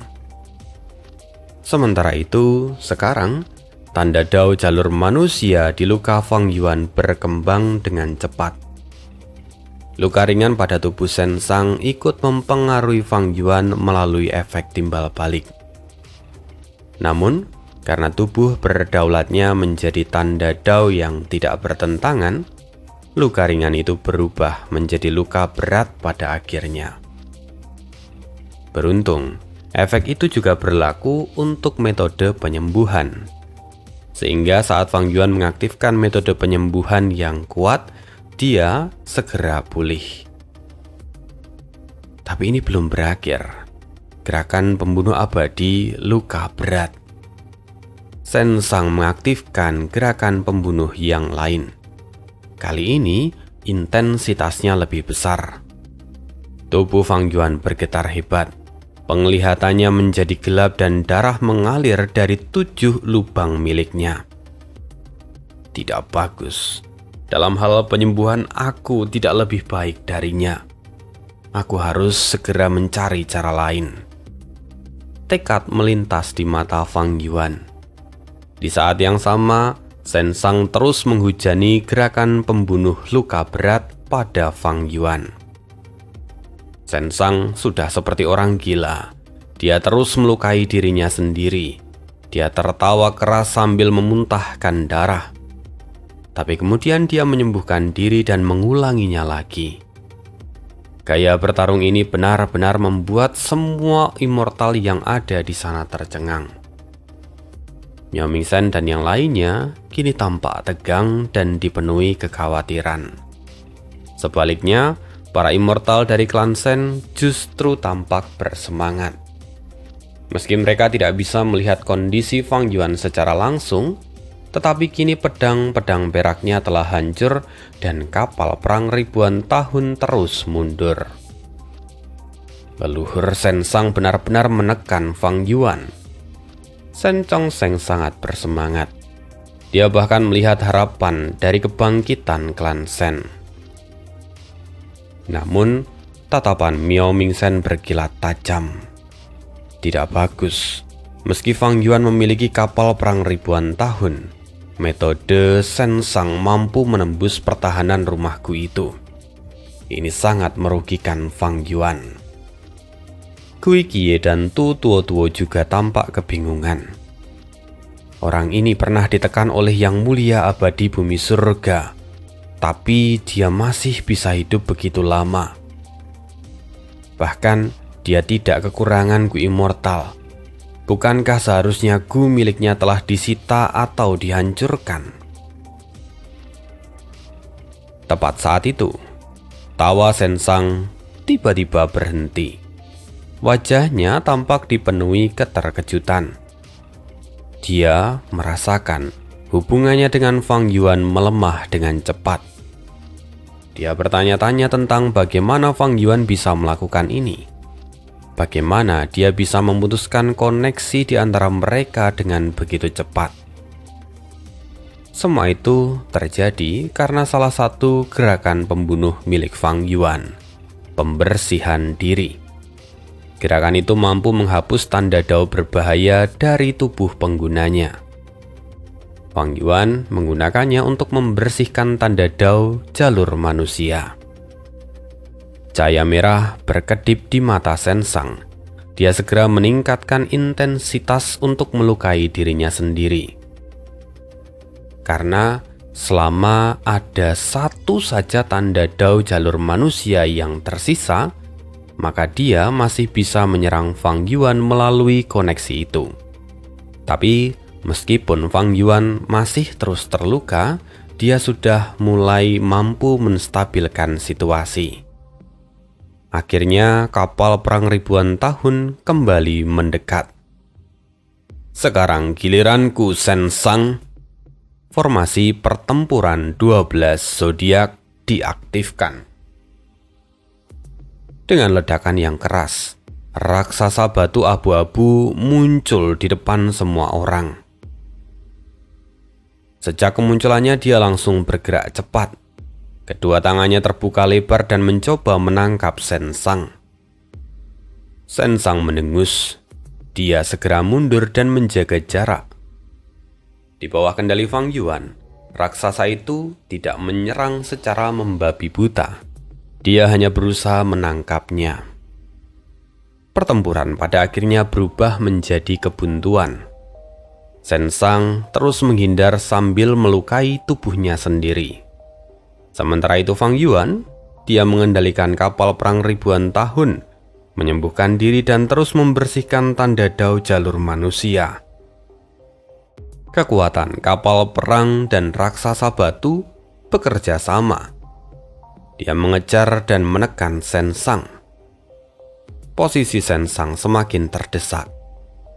Sementara itu, sekarang tanda dao jalur manusia di luka Fang Yuan berkembang dengan cepat. Luka ringan pada tubuh Shen Sang ikut mempengaruhi Fang Yuan melalui efek timbal balik. Namun, karena tubuh berdaulatnya menjadi tanda dao yang tidak bertentangan, luka ringan itu berubah menjadi luka berat pada akhirnya. Beruntung, efek itu juga berlaku untuk metode penyembuhan. Sehingga saat Fang Yuan mengaktifkan metode penyembuhan yang kuat, dia segera pulih. Tapi ini belum berakhir. Gerakan pembunuh abadi luka berat. Shen Sang mengaktifkan gerakan pembunuh yang lain. Kali ini, intensitasnya lebih besar. Tubuh Fang Yuan bergetar hebat. Penglihatannya menjadi gelap dan darah mengalir dari 7 lubang miliknya. Tidak bagus. Dalam hal penyembuhan, aku tidak lebih baik darinya. Aku harus segera mencari cara lain. Tekad melintas di mata Fang Yuan. Di saat yang sama, Shen Sang terus menghujani gerakan pembunuh luka berat pada Fang Yuan. Sensang sudah seperti orang gila. Dia terus melukai dirinya sendiri. Dia tertawa keras sambil memuntahkan darah. Tapi kemudian dia menyembuhkan diri dan mengulanginya lagi. Gaya bertarung ini benar-benar membuat semua immortal yang ada di sana tercengang. Miao Mingchen dan yang lainnya kini tampak tegang dan dipenuhi kekhawatiran. Sebaliknya, para immortal dari klan Shen justru tampak bersemangat. Meski mereka tidak bisa melihat kondisi Fang Yuan secara langsung, tetapi kini pedang-pedang peraknya telah hancur dan kapal perang ribuan tahun terus mundur. Leluhur Sensang benar-benar menekan Fang Yuan. Shen Chongsheng sangat bersemangat. Dia bahkan melihat harapan dari kebangkitan klan Shen. Namun, tatapan Miao Mingchen berkilat tajam. Tidak bagus. Meski Fang Yuan memiliki kapal perang ribuan tahun, metode Sensang mampu menembus pertahanan rumahku itu. Ini sangat merugikan Fang Yuan. Gui Qiye dan Tu Tuo juga tampak kebingungan. Orang ini pernah ditekan oleh Yang Mulia Abadi Bumi Surga, tapi dia masih bisa hidup begitu lama. Bahkan dia tidak kekurangan Gu Immortal. Bukankah seharusnya Gu miliknya telah disita atau dihancurkan? Tepat saat itu, tawa Sensang tiba-tiba berhenti. Wajahnya tampak dipenuhi keterkejutan. Dia merasakan hubungannya dengan Fang Yuan melemah dengan cepat. Dia bertanya-tanya tentang bagaimana Fang Yuan bisa melakukan ini. Bagaimana dia bisa memutuskan koneksi di antara mereka dengan begitu cepat. Semua itu terjadi karena salah satu gerakan pembunuh milik Fang Yuan, pembersihan diri. Gerakan itu mampu menghapus tanda dao berbahaya dari tubuh penggunanya. Fang Yuan menggunakannya untuk membersihkan tanda dao jalur manusia. Cahaya merah berkedip di mata Sensang. Dia segera meningkatkan intensitas untuk melukai dirinya sendiri. Karena selama ada satu saja tanda dao jalur manusia yang tersisa, maka dia masih bisa menyerang Fang Yuan melalui koneksi itu. Tapi meskipun Fang Yuan masih terus terluka, dia sudah mulai mampu menstabilkan situasi. Akhirnya kapal perang ribuan tahun kembali mendekat. Sekarang giliranku, Sensang. Formasi pertempuran 12 zodiak diaktifkan. Dengan ledakan yang keras, raksasa batu abu-abu muncul di depan semua orang. Sejak kemunculannya dia langsung bergerak cepat. Kedua tangannya terbuka lebar dan mencoba menangkap Sensang. Sensang mendengus. Dia segera mundur dan menjaga jarak. Di bawah kendali Fang Yuan, raksasa itu tidak menyerang secara membabi buta. Dia hanya berusaha menangkapnya. Pertempuran pada akhirnya berubah menjadi kebuntuan. Sensang terus menghindar sambil melukai tubuhnya sendiri. Sementara itu Fang Yuan, dia mengendalikan kapal perang ribuan tahun, menyembuhkan diri dan terus membersihkan tanda dao jalur manusia. Kekuatan kapal perang dan raksasa batu bekerja sama. Dia mengejar dan menekan Sensang. Posisi Sensang semakin terdesak.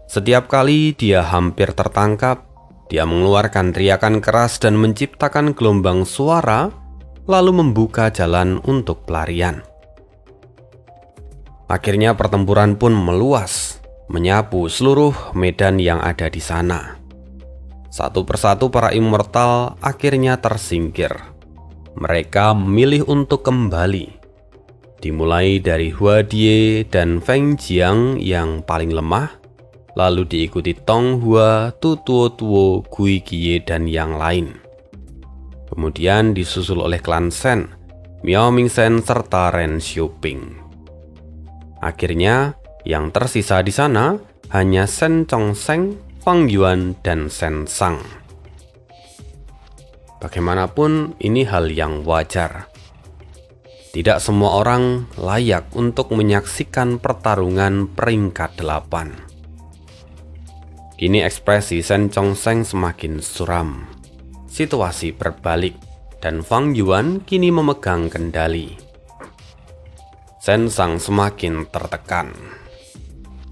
Setiap kali dia hampir tertangkap, dia mengeluarkan teriakan keras dan menciptakan gelombang suara, lalu membuka jalan untuk pelarian. Akhirnya pertempuran pun meluas, menyapu seluruh medan yang ada di sana. Satu persatu para immortal akhirnya tersingkir. Mereka memilih untuk kembali. Dimulai dari Hua Die dan Feng Jiang yang paling lemah, lalu diikuti Tong Hua, Tu Tuo, Gui Qiye, dan yang lain. Kemudian disusul oleh klan Shen, Miao Mingchen, serta Ren Xiuping. Akhirnya, yang tersisa di sana hanya Shen Chongsheng, Fang Yuan, dan Shen Sang. Bagaimanapun, ini hal yang wajar. Tidak semua orang layak untuk menyaksikan pertarungan peringkat 8. Kini ekspresi Shen Chongsheng semakin suram. Situasi berbalik, dan Fang Yuan kini memegang kendali. Shen Sang semakin tertekan.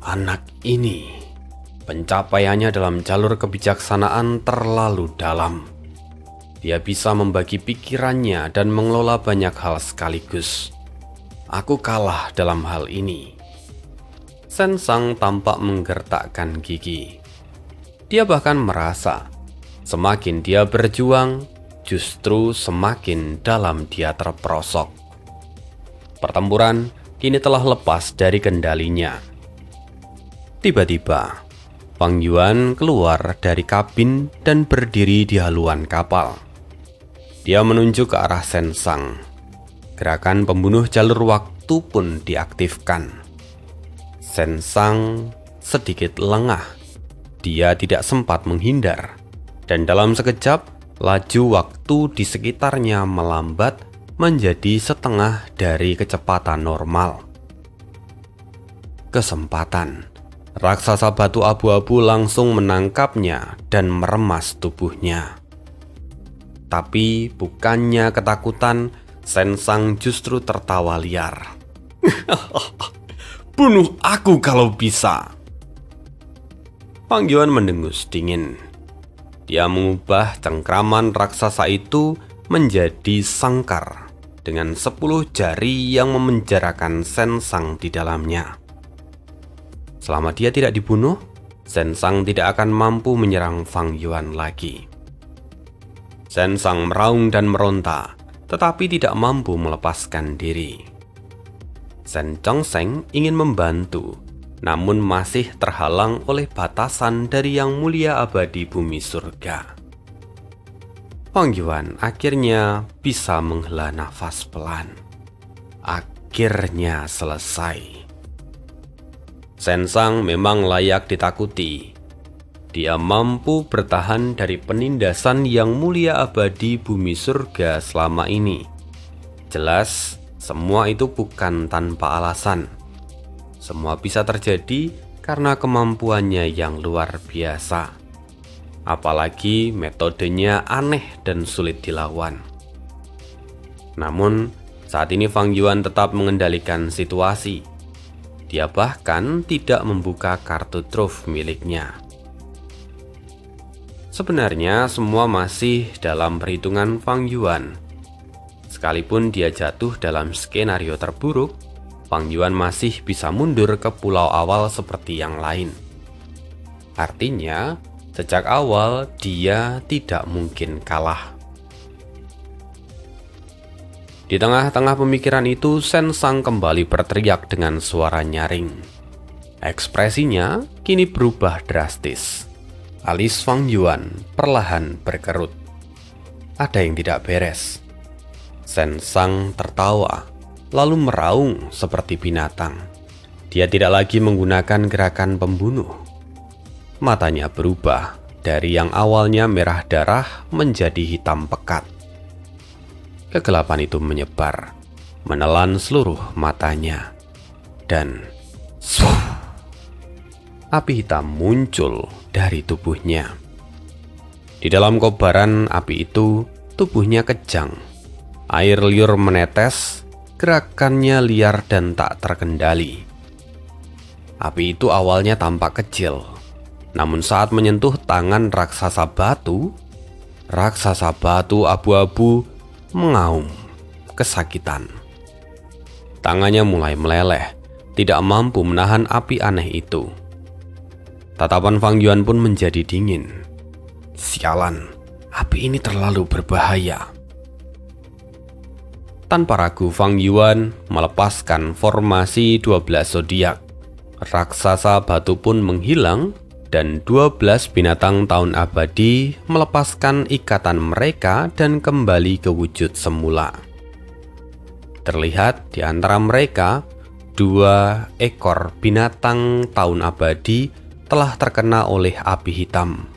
Anak ini, pencapaiannya dalam jalur kebijaksanaan terlalu dalam. Dia bisa membagi pikirannya dan mengelola banyak hal sekaligus. Aku kalah dalam hal ini. Shen Sang tampak menggertakkan gigi. Dia bahkan merasa, semakin dia berjuang, justru semakin dalam dia terperosok. Pertempuran kini telah lepas dari kendalinya. Tiba-tiba, Fang Yuan keluar dari kabin dan berdiri di haluan kapal. Dia menunjuk ke arah Shen Sang. Gerakan pembunuh jalur waktu pun diaktifkan. Shen Sang sedikit lengah. Dia tidak sempat menghindar. Dan dalam sekejap, laju waktu di sekitarnya melambat menjadi setengah dari kecepatan normal. Kesempatan. Raksasa batu abu-abu langsung menangkapnya dan meremas tubuhnya. Tapi bukannya ketakutan, Shen Sang justru tertawa liar. Bunuh aku kalau bisa. Fang Yuan mendengus dingin. Dia mengubah cengkraman raksasa itu menjadi sangkar dengan 10 jari yang memenjarakan Shen Sang di dalamnya. Selama dia tidak dibunuh, Shen Sang tidak akan mampu menyerang Fang Yuan lagi. Shen Sang meraung dan meronta, tetapi tidak mampu melepaskan diri. Shen Chongsheng ingin membantu, namun masih terhalang oleh batasan dari Yang Mulia Abadi Bumi Surga. Fang Yuan akhirnya bisa menghela nafas pelan. Akhirnya selesai. Shen Sang memang layak ditakuti. Dia mampu bertahan dari penindasan Yang Mulia Abadi Bumi Surga selama ini. Jelas, semua itu bukan tanpa alasan. Semua bisa terjadi karena kemampuannya yang luar biasa. Apalagi metodenya aneh dan sulit dilawan. Namun, saat ini Fang Yuan tetap mengendalikan situasi. Dia bahkan tidak membuka kartu truf miliknya. Sebenarnya semua masih dalam perhitungan Fang Yuan. Sekalipun dia jatuh dalam skenario terburuk, Fang Yuan masih bisa mundur ke pulau awal seperti yang lain. Artinya, sejak awal dia tidak mungkin kalah. Di tengah-tengah pemikiran itu, Shen Sang kembali berteriak dengan suara nyaring. Ekspresinya kini berubah drastis. Alis Fang Yuan perlahan berkerut. Ada yang tidak beres. Shen Sang tertawa, lalu meraung seperti binatang. Dia tidak lagi menggunakan gerakan pembunuh. Matanya berubah dari yang awalnya merah darah menjadi hitam pekat. Kegelapan itu menyebar, menelan seluruh matanya. Dan api hitam muncul dari tubuhnya. Di dalam kobaran api itu, tubuhnya kejang. Air liur menetes, gerakannya liar dan tak terkendali. Api itu awalnya tampak kecil, namun saat menyentuh tangan raksasa batu abu-abu mengaum kesakitan. Tangannya mulai meleleh, tidak mampu menahan api aneh itu. Tatapan Fang Yuan pun menjadi dingin. Sialan, api ini terlalu berbahaya. Tanpa ragu Fang Yuan melepaskan formasi 12 zodiak. Raksasa batu pun menghilang dan 12 binatang tahun abadi melepaskan ikatan mereka dan kembali ke wujud semula. Terlihat di antara mereka 2 ekor binatang tahun abadi telah terkena oleh api hitam.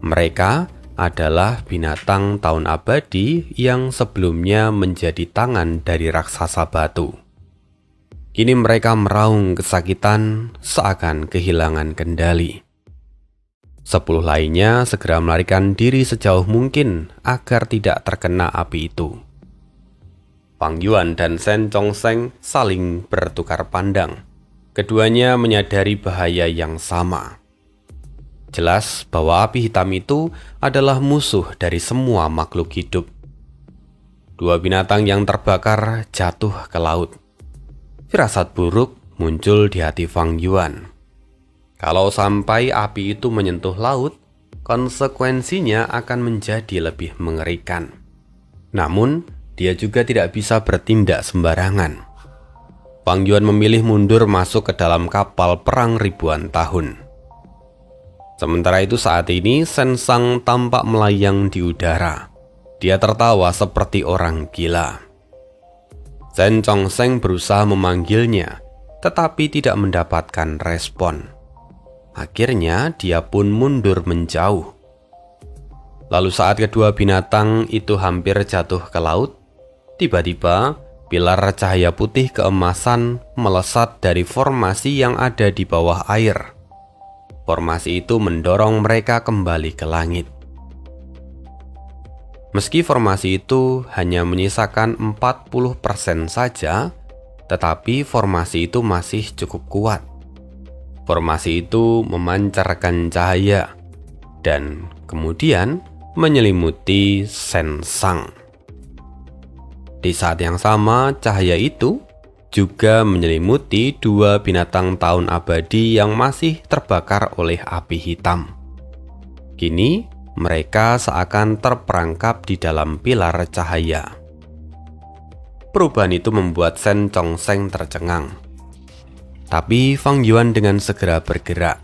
Mereka adalah binatang tahun abadi yang sebelumnya menjadi tangan dari raksasa batu. Kini mereka meraung kesakitan seakan kehilangan kendali. 10 lainnya segera melarikan diri sejauh mungkin agar tidak terkena api itu. Fang Yuan dan Shen Chongsheng saling bertukar pandang. Keduanya menyadari bahaya yang sama. Jelas bahwa api hitam itu adalah musuh dari semua makhluk hidup. 2 binatang yang terbakar jatuh ke laut. Firasat buruk muncul di hati Fang Yuan. Kalau sampai api itu menyentuh laut, konsekuensinya akan menjadi lebih mengerikan. Namun, dia juga tidak bisa bertindak sembarangan. Fang Yuan memilih mundur masuk ke dalam kapal perang ribuan tahun. Sementara itu saat ini Shen Sang tampak melayang di udara. Dia tertawa seperti orang gila. Shen Chongsheng berusaha memanggilnya, tetapi tidak mendapatkan respon. Akhirnya dia pun mundur menjauh. Lalu saat kedua binatang itu hampir jatuh ke laut, tiba-tiba pilar cahaya putih keemasan melesat dari formasi yang ada di bawah air. Formasi itu mendorong mereka kembali ke langit. Meski formasi itu hanya menyisakan 40% saja, tetapi formasi itu masih cukup kuat. Formasi itu memancarkan cahaya dan kemudian menyelimuti Shen Sang. Di saat yang sama, cahaya itu juga menyelimuti 2 binatang tahun abadi yang masih terbakar oleh api hitam. Kini, mereka seakan terperangkap di dalam pilar cahaya. Perubahan itu membuat Shen Chongsheng tercengang. Tapi Fang Yuan dengan segera bergerak.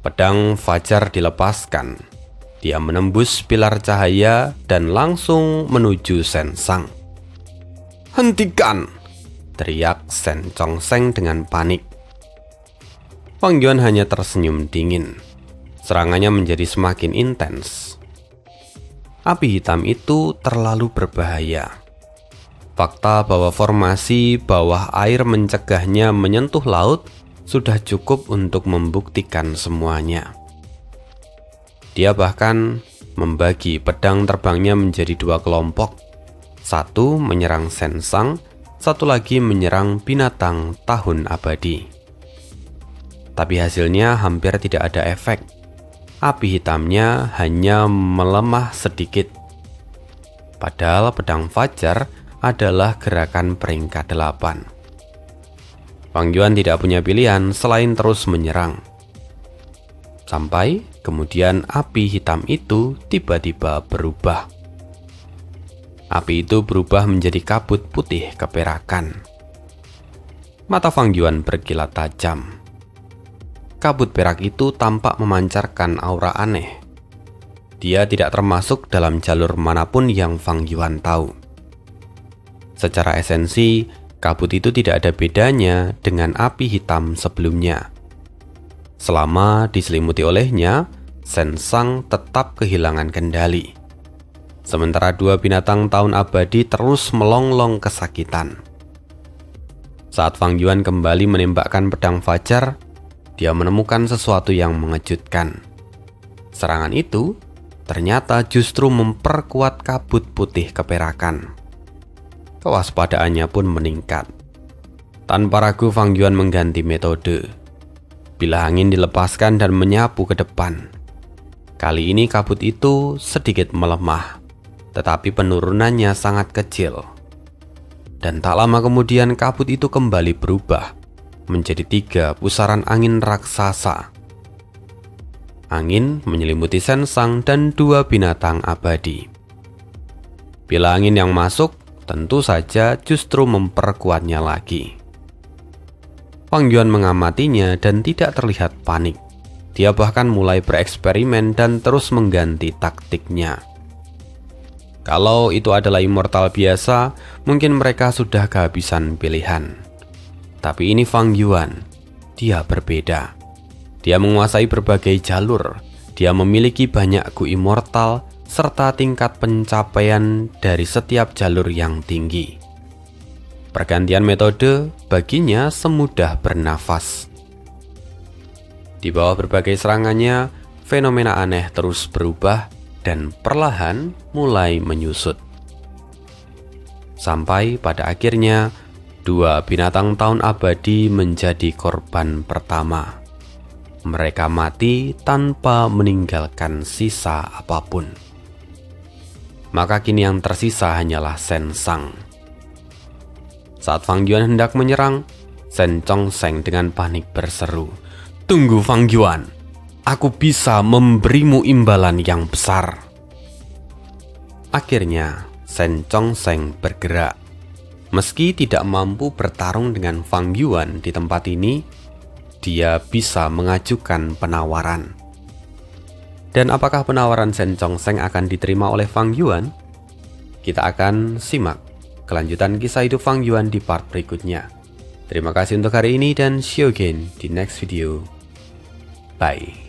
Pedang fajar dilepaskan. Dia menembus pilar cahaya dan langsung menuju Shen Sang. "Hentikan!" teriak Shen Chongsheng dengan panik. Fang Yuan hanya tersenyum dingin. Serangannya menjadi semakin intens. Api hitam itu terlalu berbahaya. Fakta bahwa formasi bawah air mencegahnya menyentuh laut sudah cukup untuk membuktikan semuanya. Dia bahkan membagi pedang terbangnya menjadi 2 kelompok. Satu menyerang Shen Sang, satu lagi menyerang binatang tahun abadi. Tapi hasilnya hampir tidak ada efek. Api hitamnya hanya melemah sedikit. Padahal pedang fajar adalah gerakan peringkat 8. Fang Yuan tidak punya pilihan selain terus menyerang. Sampai kemudian api hitam itu tiba-tiba berubah. Api itu berubah menjadi kabut putih keperakan. Mata Fang Yuan berkilat tajam. Kabut perak itu tampak memancarkan aura aneh. Dia tidak termasuk dalam jalur manapun yang Fang Yuan tahu. Secara esensi, kabut itu tidak ada bedanya dengan api hitam sebelumnya. Selama diselimuti olehnya, Shen Sang tetap kehilangan kendali. Sementara 2 binatang tahun abadi terus melonglong kesakitan. Saat Fang Yuan kembali menembakkan pedang fajar, dia menemukan sesuatu yang mengejutkan. Serangan itu ternyata justru memperkuat kabut putih keperakan. Kewaspadaannya pun meningkat. Tanpa ragu Fang Yuan mengganti metode. Bila angin dilepaskan dan menyapu ke depan. Kali ini kabut itu sedikit melemah, tetapi penurunannya sangat kecil. Dan tak lama kemudian kabut itu kembali berubah menjadi 3 pusaran angin raksasa. Angin menyelimuti Shen Sang dan 2 binatang abadi. Bila angin yang masuk, tentu saja justru memperkuatnya lagi. Fang Yuan mengamatinya dan tidak terlihat panik. Dia bahkan mulai bereksperimen dan terus mengganti taktiknya. Kalau itu adalah immortal biasa, mungkin mereka sudah kehabisan pilihan. Tapi ini Fang Yuan, dia berbeda. Dia menguasai berbagai jalur, dia memiliki banyak Gu immortal, serta tingkat pencapaian dari setiap jalur yang tinggi. Pergantian metode baginya semudah bernafas. Di bawah berbagai serangannya, fenomena aneh terus berubah dan perlahan mulai menyusut. Sampai pada akhirnya, dua binatang tahun abadi menjadi korban pertama. Mereka mati tanpa meninggalkan sisa apapun. Maka kini yang tersisa hanyalah Shen Zhang. Saat Fang Yuan hendak menyerang, Shen Zhongsheng dengan panik berseru, "Tunggu Fang Yuan, aku bisa memberimu imbalan yang besar." Akhirnya, Shen Zhongsheng bergerak. Meski tidak mampu bertarung dengan Fang Yuan di tempat ini, dia bisa mengajukan penawaran. Dan apakah penawaran Shen Zhongsheng akan diterima oleh Fang Yuan? Kita akan simak kelanjutan kisah hidup Fang Yuan di part berikutnya. Terima kasih untuk hari ini dan see you again di next video. Bye.